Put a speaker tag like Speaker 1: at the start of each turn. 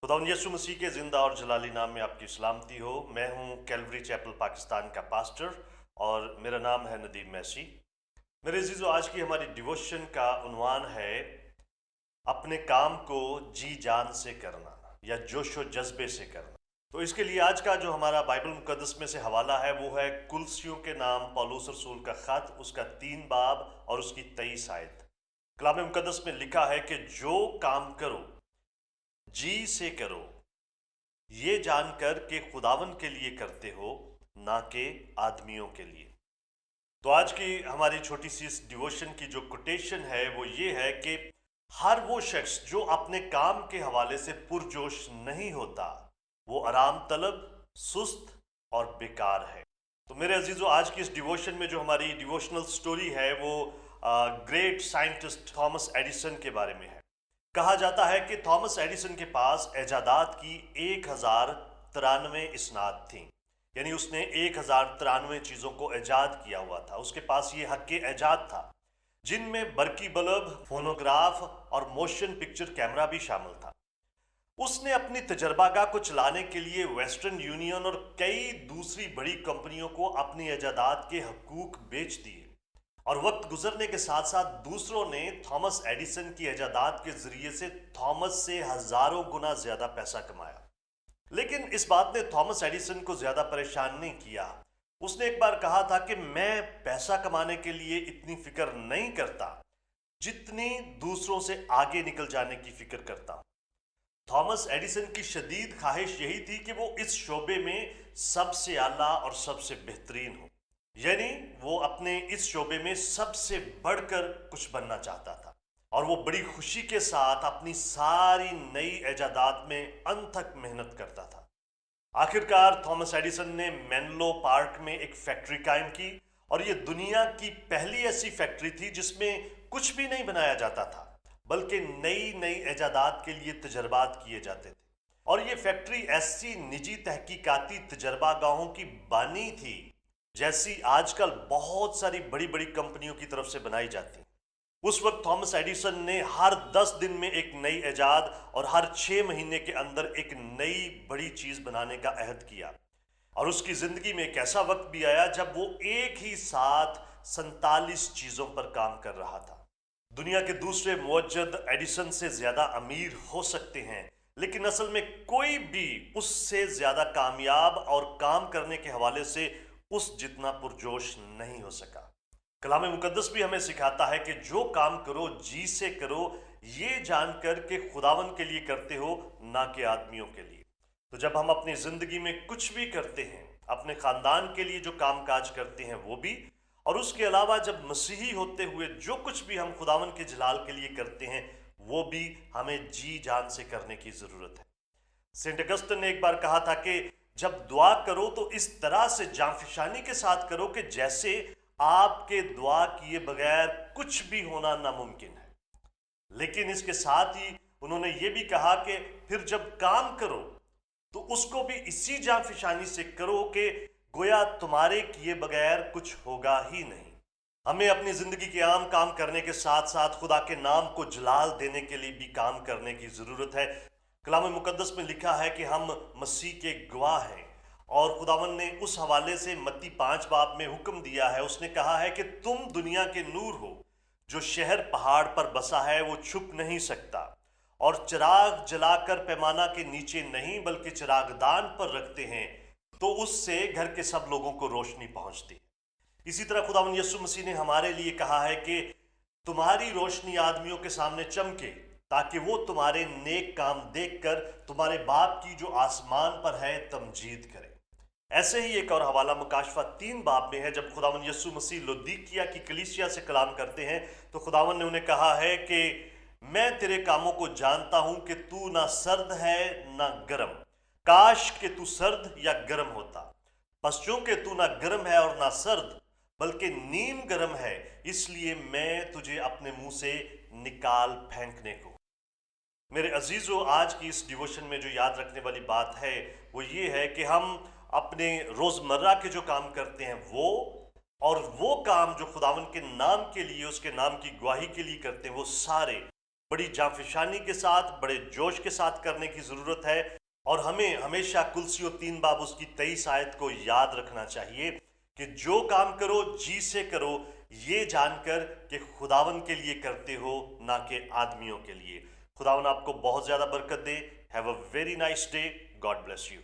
Speaker 1: खुदावंद यीशु मसीह के ज़िंदा और जलाली नाम में आपकी सलामती हो। मैं हूं कैलवरी चैपल पाकिस्तान का पास्टर और मेरा नाम है नदीम मैसी। मेरे अजीज़ो, आज की हमारी डिवोशन का उन्वान है अपने काम को जी जान से करना या जोशो जज्बे से करना। तो इसके लिए आज का जो हमारा बाइबल मुकद्दस में से हवाला है वो है कुलसियों के नाम पौलुस रसूल का ख़त, उसका 3 बाब और उसकी 23 आयत। कलाम मुकद्दस में लिखा है कि जो काम करो जी से करो, ये जानकर कि खुदावन के लिए करते हो, ना कि आदमियों के लिए। तो आज की हमारी छोटी सी इस डिवोशन की जो कोटेशन है वो ये है कि हर वो शख्स जो अपने काम के हवाले से पुरजोश नहीं होता वो आराम तलब, सुस्त और बेकार है। तो मेरे अजीजों, आज की इस डिवोशन में जो हमारी डिवोशनल स्टोरी है वो ग्रेट साइंटिस्ट थॉमस एडिसन के बारे में है। कहा जाता है कि थॉमस एडिसन के पास इजादात की 1093 इसनाद थी, यानी उसने 1093 चीज़ों को ईजाद किया हुआ था। उसके पास ये हक़ ईजाद था जिनमें बरकी बल्ब, फोनोग्राफ और मोशन पिक्चर कैमरा भी शामिल था। उसने अपनी तजर्बागाह को चलाने के लिए वेस्टर्न यूनियन और कई दूसरी बड़ी कंपनियों को अपनी इजादात के हकूक बेच दिए और वक्त गुजरने के साथ साथ दूसरों ने थॉमस एडिसन की इजादात के जरिए से थॉमस से हजारों गुना ज्यादा पैसा कमाया। लेकिन इस बात ने थॉमस एडिसन को ज्यादा परेशान नहीं किया। उसने एक बार कहा था कि मैं पैसा कमाने के लिए इतनी फिक्र नहीं करता जितनी दूसरों से आगे निकल जाने की फिक्र करता हूं। थॉमस एडिसन की शदीद ख्वाहिश यही थी कि वो इस शोबे में सबसे आला और सबसे बेहतरीन हो, यानी वो अपने इस शोबे में सबसे बढ़कर कुछ बनना चाहता था और वो बड़ी खुशी के साथ अपनी सारी नई इजादात में अनथक मेहनत करता था। आखिरकार थॉमस एडिसन ने मेनलो पार्क में एक फैक्ट्री कायम की और ये दुनिया की पहली ऐसी फैक्ट्री थी जिसमें कुछ भी नहीं बनाया जाता था बल्कि नई नई इजादात के लिए तजर्बात किए जाते थे। और ये फैक्ट्री ऐसी निजी तहकीकाती तजर्बागाहों की बानी थी जैसी आजकल बहुत सारी बड़ी बड़ी कंपनियों की तरफ से बनाई जाती। उस वक्त थॉमस एडिसन ने हर 10 दिन में एक नई इजाद और हर 6 महीने के अंदर एक नई बड़ी चीज बनाने का अहद किया। और उसकी जिंदगी में एक ऐसा वक्त भी आया जब वो एक ही साथ 47 चीजों पर काम कर रहा था। दुनिया के दूसरे मुअज्जद एडिसन से ज्यादा अमीर हो सकते हैं, लेकिन असल में कोई भी उससे ज्यादा कामयाब और काम करने के हवाले से उस जितना पुरजोश नहीं हो सका। कलाम मुकद्दस भी हमें सिखाता है कि जो काम करो जी से करो, ये जानकर के खुदावन के लिए करते हो, ना कि आदमियों के लिए। तो जब हम अपनी जिंदगी में कुछ भी करते हैं, अपने खानदान के लिए जो काम काज करते हैं वो भी, और उसके अलावा जब मसीही होते हुए जो कुछ भी हम खुदावन के जलाल के लिए करते हैं वो भी हमें जी जान से करने की जरूरत है। सेंट अगस्टिन ने एक बार कहा था कि जब दुआ करो तो इस तरह से जांफिशानी के साथ करो कि जैसे आपके दुआ किए बगैर कुछ भी होना नामुमकिन है। लेकिन इसके साथ ही उन्होंने ये भी कहा कि फिर जब काम करो तो उसको भी इसी जांफिशानी से करो कि गोया तुम्हारे किए बगैर कुछ होगा ही नहीं। हमें अपनी जिंदगी के आम काम करने के साथ साथ खुदा के नाम को जलाल देने के लिए भी काम करने की जरूरत है। कलाम मुकद्दस में लिखा है कि हम मसीह के गवाह हैं और खुदावन ने उस हवाले से मत्ती 5 बाब में हुक्म दिया है। उसने कहा है कि तुम दुनिया के नूर हो। जो शहर पहाड़ पर बसा है वो छुप नहीं सकता, और चिराग जलाकर पैमाना के नीचे नहीं बल्कि चिरागदान पर रखते हैं तो उससे घर के सब लोगों को रोशनी पहुंचती है। इसी तरह खुदावन यीशु मसीह ने हमारे लिए कहा है कि तुम्हारी रोशनी आदमियों के सामने चमके ताकि वो तुम्हारे नेक काम देखकर तुम्हारे बाप की जो आसमान पर है तमजीद करें। ऐसे ही एक और हवाला मुकाशफा 3 बाब में है। जब खुदावन यीशु मसीह लौदीकिया की कलीसिया से कलाम करते हैं तो खुदावन ने उन्हें कहा है कि मैं तेरे कामों को जानता हूं कि तू ना सर्द है ना गर्म। काश कि तू सर्द या गर्म होता, बस चूंकि तू ना गर्म है और ना सर्द बल्कि नीम गर्म है, इसलिए मैं तुझे अपने मुंह से निकाल फेंकने को। मेरे अजीजों, आज की इस डिवोशन में जो याद रखने वाली बात है वो ये है कि हम अपने रोजमर्रा के जो काम करते हैं वो काम जो खुदावन के नाम के लिए, उसके नाम की गवाही के लिए करते हैं, वो सारे بڑی جانفشانی کے ساتھ، بڑے جوش کے ساتھ کرنے کی ضرورت ہے، اور ہمیں ہمیشہ کلسی و 3 باب اس کی 23 آیت کو یاد رکھنا چاہیے کہ جو کام کرو جی سے کرو، یہ جان کر کہ خداون کے لیے کرتے ہو، نہ کہ آدمیوں کے لیے۔ خداون آپ کو بہت زیادہ برکت دے۔ Have a very nice day. God bless you.